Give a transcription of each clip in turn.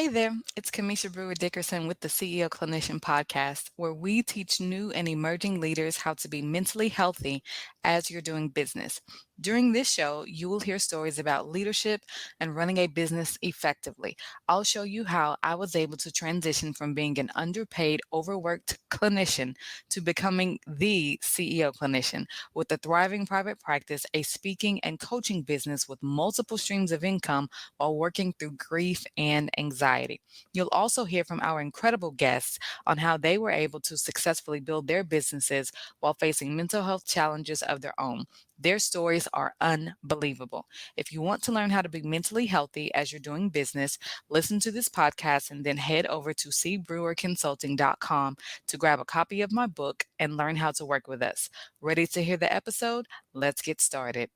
Hey there, it's Kamisha Brewer Dickerson with the CEO Clinician podcast, where we teach new and emerging leaders how to be mentally healthy as you're doing business. During this show, you will hear stories about leadership and running a business effectively. I'll show you how I was able to transition from being an underpaid, overworked clinician to becoming the CEO clinician with a thriving private practice, a speaking and coaching business with multiple streams of income while working through grief and anxiety. You'll also hear from our incredible guests on how they were able to successfully build their businesses while facing mental health challenges of their own. Their stories are unbelievable. If you want to learn how to be mentally healthy as you're doing business, listen to this podcast and then head over to cbrewerconsulting.com to grab a copy of my book and learn how to work with us. Ready to hear the episode? Let's get started.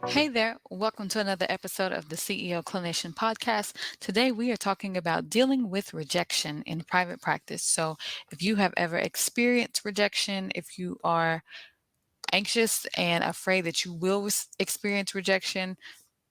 Hey there, welcome to another episode of the CEO Clinician podcast. Today we are talking about dealing with rejection in private practice. So, if you have ever experienced rejection, if you are anxious and afraid that you will experience rejection,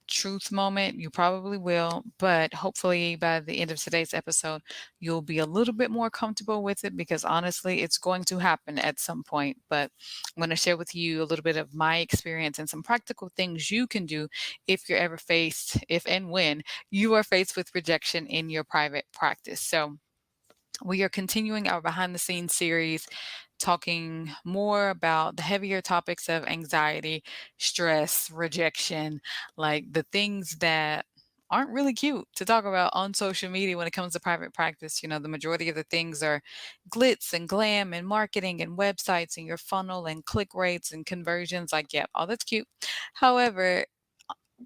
truth moment, you probably will, but hopefully by the end of today's episode, you'll be a little bit more comfortable with it because honestly, it's going to happen at some point. But I'm going to share with you a little bit of my experience and some practical things you can do if you're ever faced, if and when you are faced with rejection in your private practice. So, we are continuing our behind the scenes series talking more about the heavier topics of anxiety, stress, rejection, like the things that aren't really cute to talk about on social media when it comes to private practice. You know, the majority of the things are glitz and glam and marketing and websites and your funnel and click rates and conversions. Like, yeah, all that's cute. However,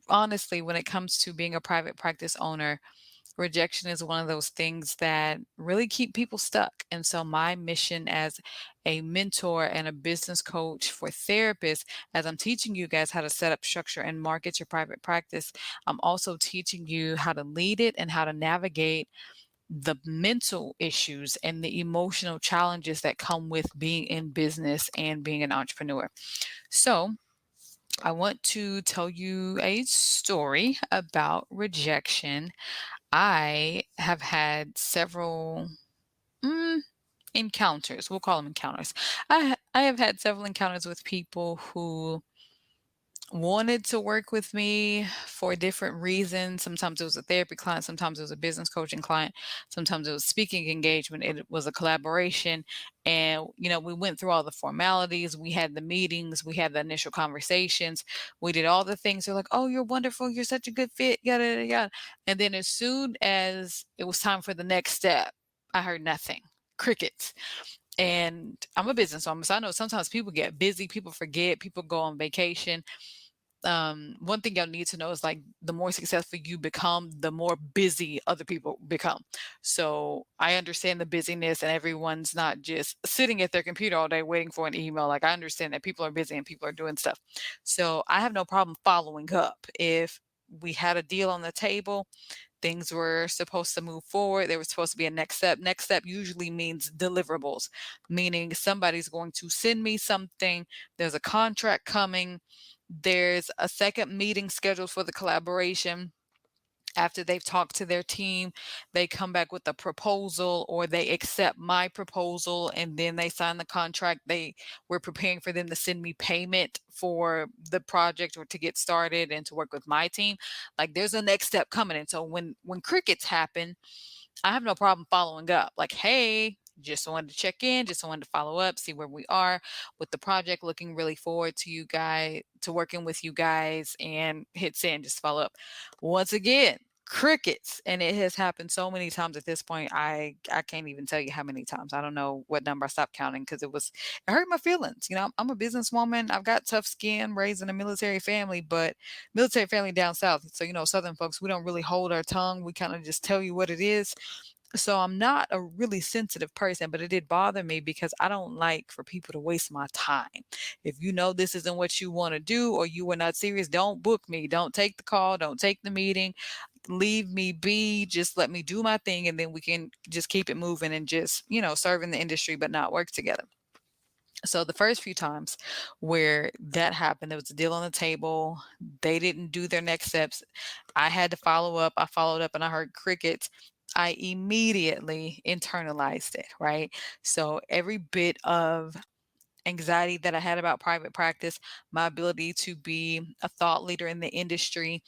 honestly, when it comes to being a private practice owner, rejection is one of those things that really keep people stuck. And so, my mission as a mentor and a business coach for therapists, as I'm teaching you guys how to set up, structure, and market your private practice, I'm also teaching you how to lead it and how to navigate the mental issues and the emotional challenges that come with being in business and being an entrepreneur. So, I want to tell you a story about rejection. I have had several encounters. We'll call them encounters. I have had several encounters with people who wanted to work with me for different reasons. Sometimes it was a therapy client, sometimes it was a business coaching client, sometimes it was speaking engagement, it was a collaboration. And, we went through all the formalities, we had the meetings, we had the initial conversations, we did all the things. They're like, oh, you're wonderful, you're such a good fit, yada, yada, yada. And then as soon as it was time for the next step, I heard nothing. Crickets. And I'm a business owner, so I know sometimes people get busy, people forget, people go on vacation. One thing y'all need to know is like the more successful you become, the more busy other people become. So I understand the busyness and everyone's not just sitting at their computer all day waiting for an email. Like I understand that people are busy and people are doing stuff. So I have no problem following up. If we had a deal on the table, things were supposed to move forward. There was supposed to be a next step. Next step usually means deliverables, meaning somebody's going to send me something. There's a contract coming. There's a second meeting scheduled for the collaboration. After they've talked to their team, they come back with a proposal or they accept my proposal and then they sign the contract. We're preparing for them to send me payment for the project or to get started and to work with my team. Like there's a next step coming. And so when crickets happen, I have no problem following up. Like, hey, just wanted to check in, just wanted to follow up, see where we are with the project. Looking really forward to you guys, to working with you guys, and hit send, just follow up. Once again, crickets. And it has happened so many times at this point. I can't even tell you how many times. I don't know what number. I stopped counting because it hurt my feelings. I'm a businesswoman. I've got tough skin, raised in a military family, but military family down south. So, Southern folks, we don't really hold our tongue. We kind of just tell you what it is. So I'm not a really sensitive person, but it did bother me because I don't like for people to waste my time. If you know this isn't what you want to do or you were not serious, don't book me. Don't take the call. Don't take the meeting. Leave me be. Just let me do my thing, and then we can just keep it moving and just, serve in the industry but not work together. So the first few times where that happened, there was a deal on the table. They didn't do their next steps. I had to follow up. I followed up and I heard crickets. I immediately internalized it, right? So every bit of anxiety that I had about private practice, my ability to be a thought leader in the industry,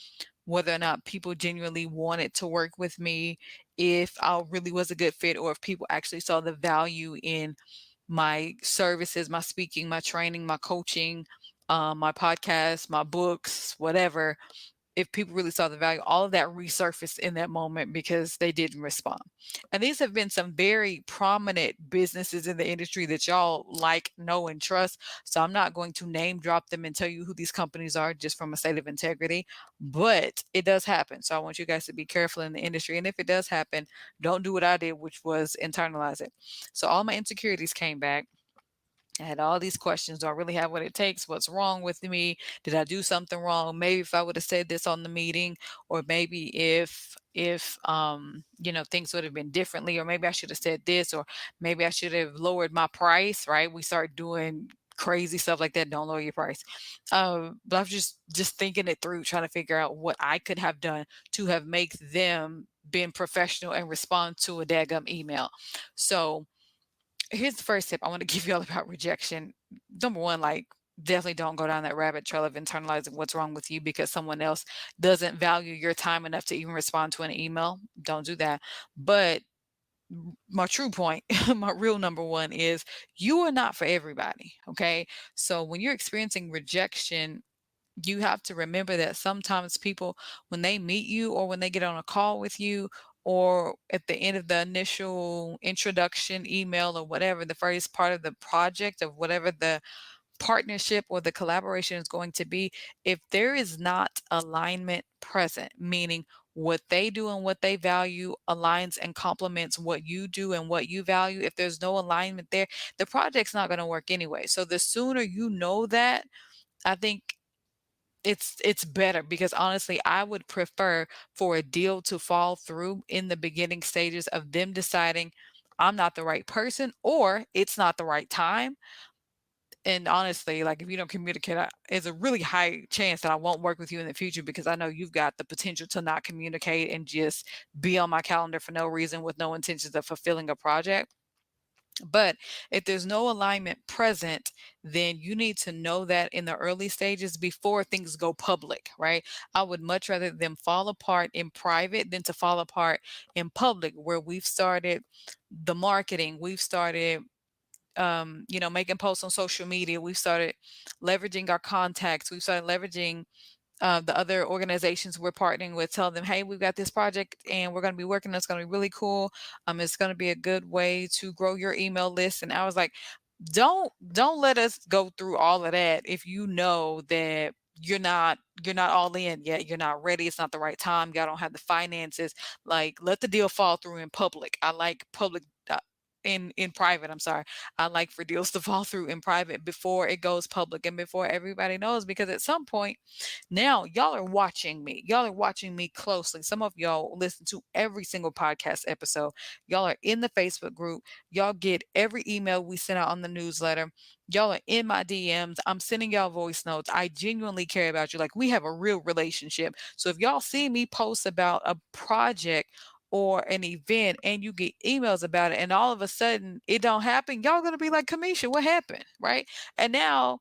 whether or not people genuinely wanted to work with me, if I really was a good fit, or if people actually saw the value in my services, my speaking, my training, my coaching, my podcast, my books, whatever, if people really saw the value, all of that resurfaced in that moment because they didn't respond. And these have been some very prominent businesses in the industry that y'all like, know, and trust. So I'm not going to name drop them and tell you who these companies are just from a state of integrity, but it does happen. So I want you guys to be careful in the industry. And if it does happen, don't do what I did, which was internalize it. So all my insecurities came back. I had all these questions. Do I really have what it takes? What's wrong with me? Did I do something wrong? Maybe if I would have said this on the meeting, or maybe if things would have been differently, or maybe I should have said this, or maybe I should have lowered my price, right? We start doing crazy stuff like that. Don't lower your price. But I was just thinking it through, trying to figure out what I could have done to have make them been professional and respond to a daggum email. So here's the first tip I want to give you all about rejection. Number one, like, definitely don't go down that rabbit trail of internalizing what's wrong with you because someone else doesn't value your time enough to even respond to an email. Don't do that. But my true point, my real number one is you are not for everybody. Okay. So when you're experiencing rejection, you have to remember that sometimes people, when they meet you or when they get on a call with you, or at the end of the initial introduction email or whatever, the first part of the project of whatever the partnership or the collaboration is going to be, if there is not alignment present, meaning what they do and what they value aligns and complements what you do and what you value, if there's no alignment there, the project's not going to work anyway. So the sooner you know that, I think it's better, because honestly, I would prefer for a deal to fall through in the beginning stages of them deciding I'm not the right person or it's not the right time. And honestly, like, if you don't communicate, it's a really high chance that I won't work with you in the future because I know you've got the potential to not communicate and just be on my calendar for no reason with no intentions of fulfilling a project. But if there's no alignment present, then you need to know that in the early stages before things go public, right? I would much rather them fall apart in private than to fall apart in public, where we've started the marketing, we've started making posts on social media, we've started leveraging our contacts, we've started leveraging the other organizations we're partnering with, tell them, hey, we've got this project and we're going to be working. It's going to be really cool. It's going to be a good way to grow your email list. And I was like, don't let us go through all of that if you know that you're not all in yet. You're not ready. It's not the right time. Y'all don't have the finances. Like, let the deal fall through in public. I like public. In private, I'm sorry. I like for deals to fall through in private before it goes public and before everybody knows, because at some point now, y'all are watching me. Y'all are watching me closely. Some of y'all listen to every single podcast episode. Y'all are in the Facebook group. Y'all get every email we send out on the newsletter. Y'all are in my DMs. I'm sending y'all voice notes. I genuinely care about you. Like, we have a real relationship. So if y'all see me post about a project or an event and you get emails about it and all of a sudden it don't happen, y'all gonna be like, Camisha, what happened? Right? And now,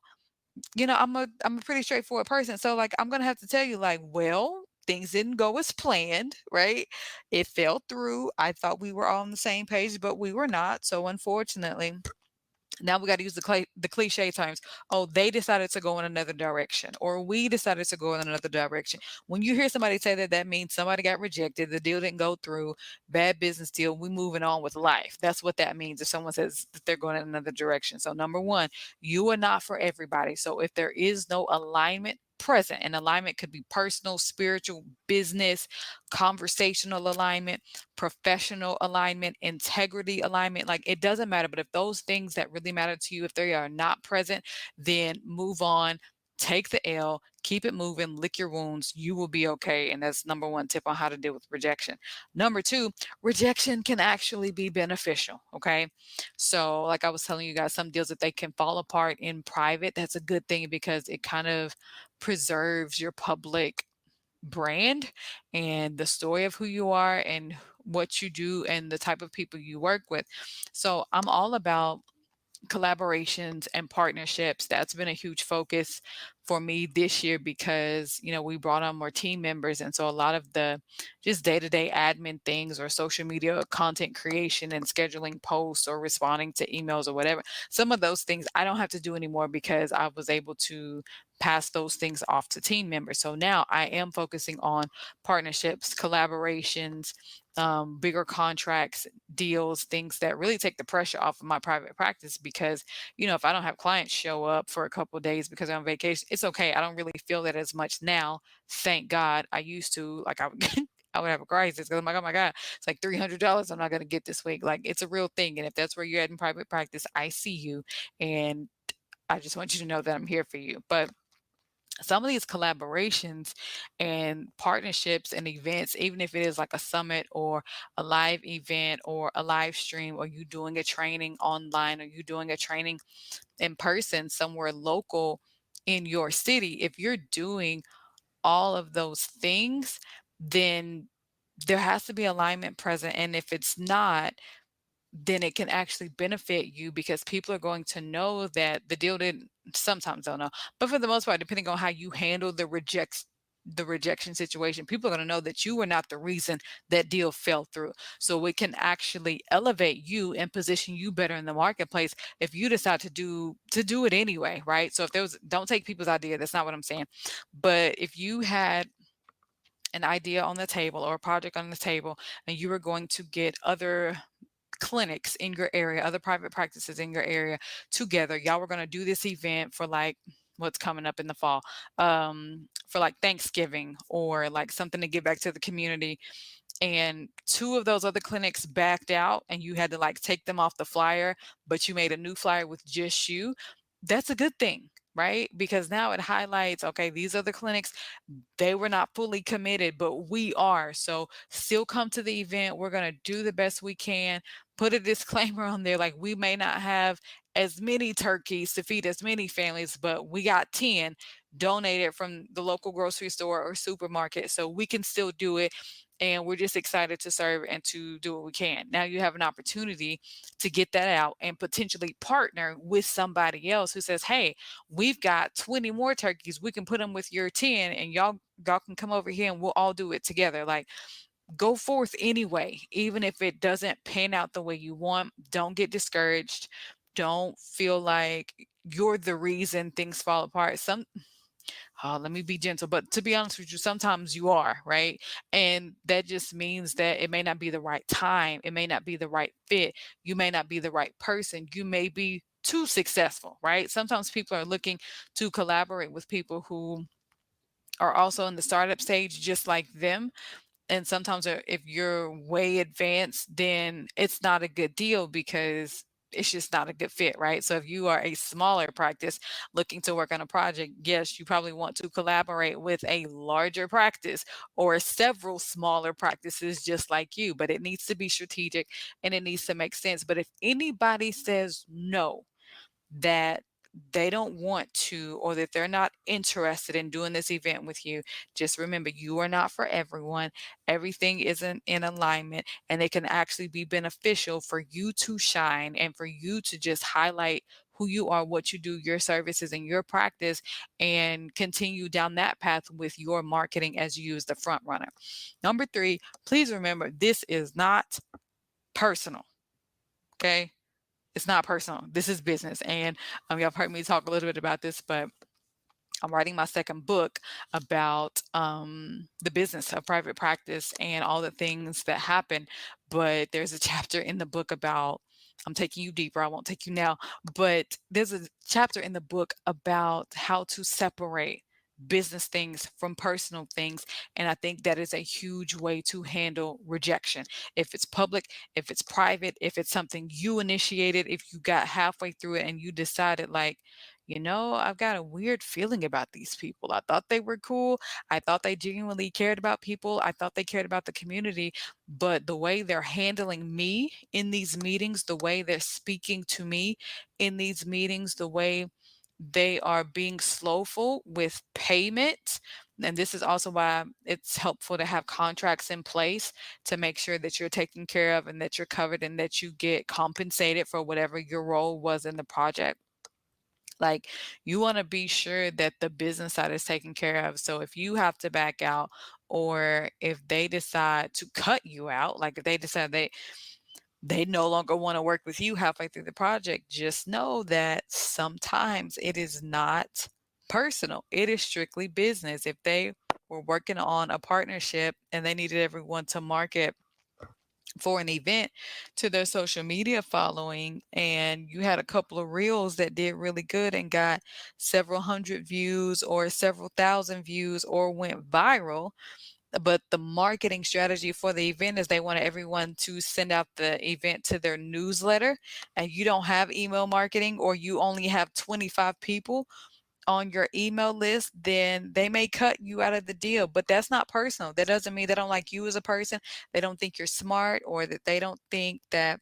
I'm a pretty straightforward person. So, like, I'm gonna have to tell you, like, well, things didn't go as planned, right? It fell through. I thought we were all on the same page, but we were not. So unfortunately, now we got to use the cliche terms. Oh, they decided to go in another direction, or we decided to go in another direction. When you hear somebody say that, that means somebody got rejected, the deal didn't go through, bad business deal, we moving on with life. That's what that means if someone says that they're going in another direction. So number one, you are not for everybody. So if there is no alignment present, and alignment could be personal, spiritual, business, conversational alignment, professional alignment, integrity alignment, like, it doesn't matter. But if those things that really matter to you, if they are not present, then move on. take the L, keep it moving, lick your wounds, you will be okay. And that's number one tip on how to deal with rejection. Number two, rejection can actually be beneficial. Okay. So, like I was telling you guys, some deals that they can fall apart in private, that's a good thing because it kind of preserves your public brand and the story of who you are and what you do and the type of people you work with. So, I'm all about collaborations and partnerships. That's been a huge focus for me this year because, we brought on more team members. And so a lot of the just day to day admin things or social media content creation and scheduling posts or responding to emails or whatever, some of those things I don't have to do anymore because I was able to pass those things off to team members. So now I am focusing on partnerships, collaborations, bigger contracts, deals, things that really take the pressure off of my private practice because, if I don't have clients show up for a couple of days because I'm on vacation, it's okay. I don't really feel that as much now. Thank God. I used to, like, I would I would have a crisis because I'm like, oh my God, it's like $300 I'm not going to get this week. Like, it's a real thing. And if that's where you're at in private practice, I see you. And I just want you to know that I'm here for you. But some of these collaborations and partnerships and events, even if it is like a summit or a live event or a live stream, or you doing a training online, or you doing a training in person somewhere local in your city, if you're doing all of those things, then there has to be alignment present. And if it's not, then it can actually benefit you because people are going to know that the deal didn't, sometimes don't know, but for the most part, depending on how you handle the rejection situation, people are going to know that you were not the reason that deal fell through. So it can actually elevate you and position you better in the marketplace if you decide to do it anyway, right? So if there was, don't take people's idea, that's not what I'm saying. But if you had an idea on the table or a project on the table and you were going to get other clinics in your area, other private practices in your area together. Y'all were going to do this event for like what's coming up in the fall, for like Thanksgiving or like something to give back to the community. And two of those other clinics backed out and you had to like take them off the flyer, but you made a new flyer with just you. That's a good thing, right? Because now it highlights, okay, these other clinics, they were not fully committed, but we are. So still come to the event. We're going to do the best we can. Put a disclaimer on there like we may not have as many turkeys to feed as many families, but we got 10 donated from the local grocery store or supermarket. So we can still do it. And we're just excited to serve and to do what we can. Now you have an opportunity to get that out and potentially partner with somebody else who says, hey, we've got 20 more turkeys. We can put them with your 10 and y'all can come over here and we'll all do it together. Like, go forth anyway, even if it doesn't pan out the way you want. Don't get discouraged. Don't feel like you're the reason things fall apart. Let me be gentle, but to be honest with you, sometimes you are, right? And that just means that it may not be the right time. It may not be the right fit. You may not be the right person. You may be too successful, right? Sometimes people are looking to collaborate with people who are also in the startup stage, just like them. And sometimes if you're way advanced, then it's not a good deal because it's just not a good fit, right? So if you are a smaller practice looking to work on a project, yes, you probably want to collaborate with a larger practice or several smaller practices just like you, but it needs to be strategic and it needs to make sense. But if anybody says no, that they don't want to or that they're not interested in doing this event with you, just remember you are not for everyone. Everything isn't in alignment, and it can actually be beneficial for you to shine and for you to just highlight who you are, what you do, your services, and your practice, and continue down that path with your marketing as you use the front runner. Number three, please remember this is not personal. Okay. It's not personal. This is business. And y'all have heard me talk a little bit about this, but I'm writing my second book about the business of private practice and all the things that happen. But there's a chapter in the book about, I'm taking you deeper, I won't take you now, but there's a chapter in the book about how to separate business things from personal things. And I think that is a huge way to handle rejection. If it's public, if it's private, if it's something you initiated, if you got halfway through it and you decided like, I've got a weird feeling about these people. I thought they were cool. I thought they genuinely cared about people. I thought they cared about the community, but the way they're handling me in these meetings, the way they're speaking to me in these meetings, the way they are being slowful with payment. And this is also why it's helpful to have contracts in place to make sure that you're taken care of and that you're covered and that you get compensated for whatever your role was in the project. Like, you want to be sure that the business side is taken care of. So if you have to back out, or if they decide to cut you out, like if they decide they no longer want to work with you halfway through the project, just know that sometimes it is not personal. It is strictly business. If they were working on a partnership and they needed everyone to market for an event to their social media following, and you had a couple of reels that did really good and got several hundred views or several thousand views or went viral, but the marketing strategy for the event is they wanted everyone to send out the event to their newsletter, and you don't have email marketing, or you only have 25 people on your email list, then they may cut you out of the deal. But that's not personal. That doesn't mean they don't like you as a person. They don't think you're smart, or that they don't think that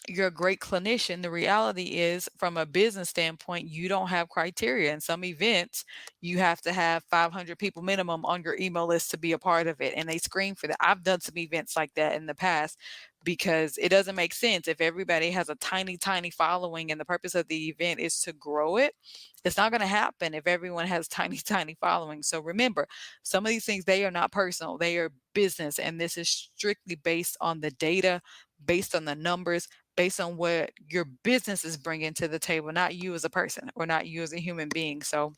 you're a great clinician. The reality is, from a business standpoint, you don't have criteria. In some events, you have to have 500 people minimum on your email list to be a part of it. And they screen for that. I've done some events like that in the past, because it doesn't make sense if everybody has a tiny, tiny following and the purpose of the event is to grow it. It's not going to happen if everyone has tiny, tiny following. So remember, some of these things, they are not personal, they are business. And this is strictly based on the data, based on the numbers, based on what your business is bringing to the table, not you as a person or not you as a human being. So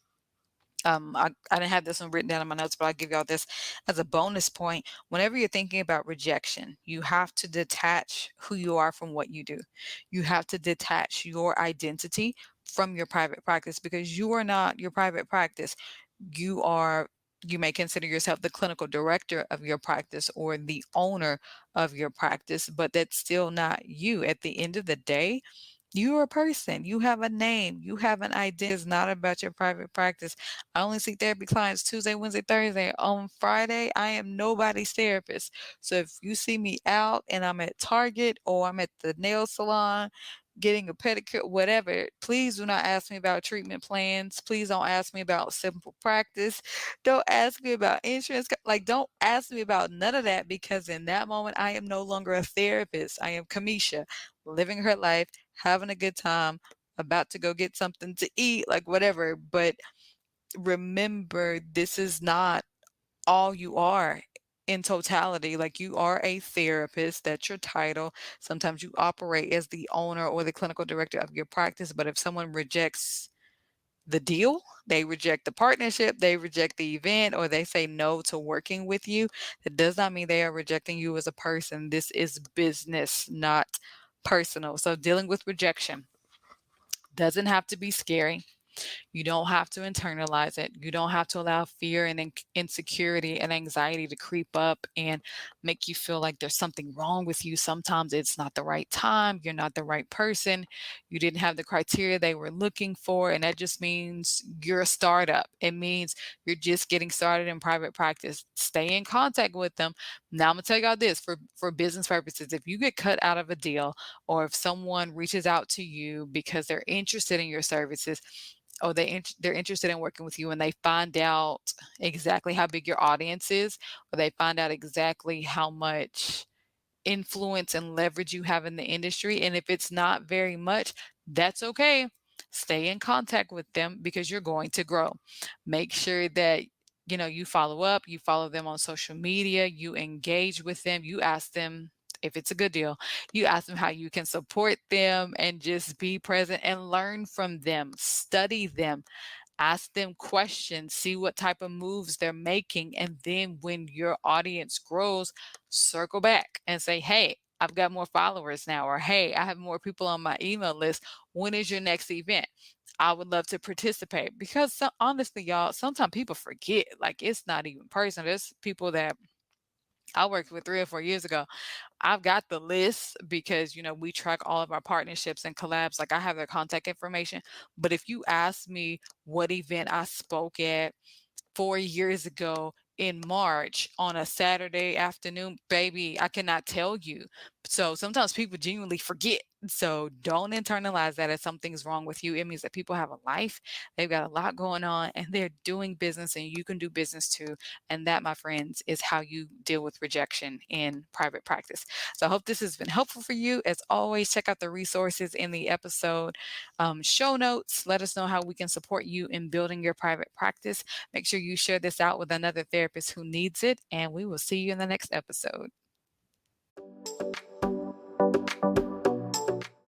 I didn't have this one written down in my notes, but I'll give y'all this as a bonus point. Whenever you're thinking about rejection, you have to detach who you are from what you do. You have to detach your identity from your private practice, because you are not your private practice. You are, you may consider yourself the clinical director of your practice or the owner of your practice, but that's still not you. At the end of the day, you're a person. You have a name. You have an identity. It's not about your private practice. I only see therapy clients Tuesday, Wednesday, Thursday. On Friday, I am nobody's therapist. So if you see me out and I'm at Target or I'm at the nail salon getting a pedicure, whatever, please do not ask me about treatment plans. Please don't ask me about simple practice. Don't ask me about insurance. Like, don't ask me about none of that, because in that moment, I am no longer a therapist. I am Cameisha, living her life, having a good time, about to go get something to eat, like whatever. But remember, this is not all you are in totality. Like, you are a therapist, that's your title. Sometimes you operate as the owner or the clinical director of your practice. But if someone rejects the deal, they reject the partnership, they reject the event, or they say no to working with you, that does not mean they are rejecting you as a person. This is business, not personal. So dealing with rejection doesn't have to be scary. You don't have to internalize it. You don't have to allow fear and insecurity and anxiety to creep up and make you feel like there's something wrong with you. Sometimes it's not the right time. You're not the right person. You didn't have the criteria they were looking for. And that just means you're a startup. It means you're just getting started in private practice. Stay in contact with them. Now, I'm going to tell y'all this for business purposes. If you get cut out of a deal, or if someone reaches out to you because they're interested in your services, or they're interested in working with you, and they find out exactly how big your audience is, or they find out exactly how much influence and leverage you have in the industry. And if it's not very much, that's okay. Stay in contact with them, because you're going to grow. Make sure that you follow up, you follow them on social media, you engage with them, you ask them if it's a good deal, you ask them how you can support them, and just be present and learn from them, study them. Ask them questions, see what type of moves they're making. And then when your audience grows, circle back and say, hey, I've got more followers now, or hey, I have more people on my email list. When is your next event? I would love to participate. Because honestly, y'all, sometimes people forget, like, it's not even personal. There's people that I worked with 3 or 4 years ago. I've got the list because, we track all of our partnerships and collabs. Like I have their contact information. But if you ask me what event I spoke at 4 years ago in March on a Saturday afternoon, baby, I cannot tell you. So sometimes people genuinely forget. So don't internalize that as something's wrong with you. It means that people have a life, they've got a lot going on, and they're doing business, and you can do business too. And that, my friends, is how you deal with rejection in private practice. So I hope this has been helpful for you. As always, check out the resources in the episode show notes. Let us know how we can support you in building your private practice. Make sure you share this out with another therapist who needs it, and we will see you in the next episode.